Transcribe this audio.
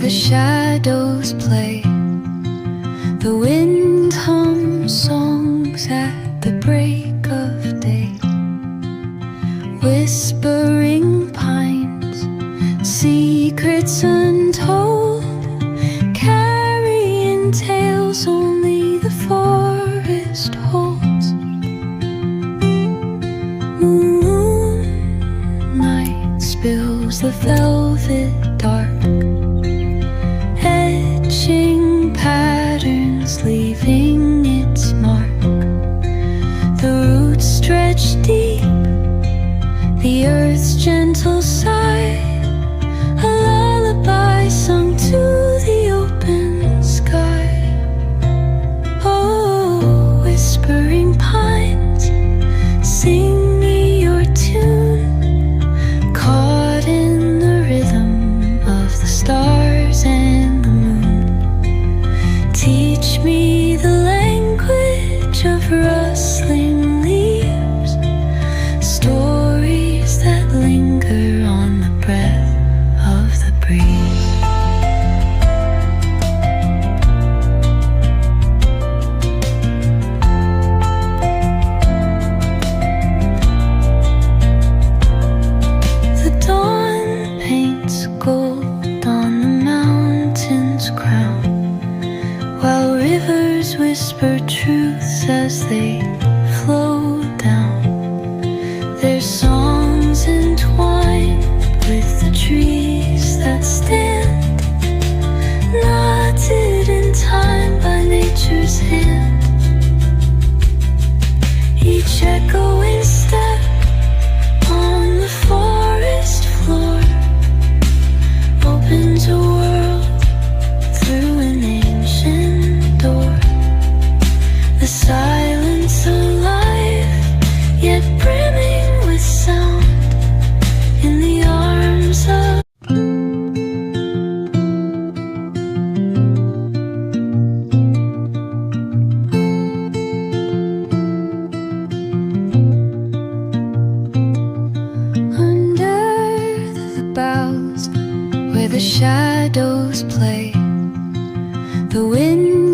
the shadows play. The wind hums songs at the break of day. Whispering pines, secrets untold, carrying tales only the forest holds. Moonlight spills the velvet dark, etching patterns, leaving its mark. The roots stretch deep, the earth's gentle sigh, a lullaby sung to the open sky. Oh, whispering pines, sing me your tune, caught in the rhythm of the stars and the moon. Teach me the language of rustling leaves, stories that linger on the breath of the breeze. The dawn paints gold on the mountain's crown, while rivers whisper truths as they flow down. Their songs entwined with the trees that stand, knotted in time by nature's hand. Each echoing step on the forest floor opens a world through an ancient door. The silence alive, yet brimming with sound, in the arms of under the boughs where the shadows play. The wind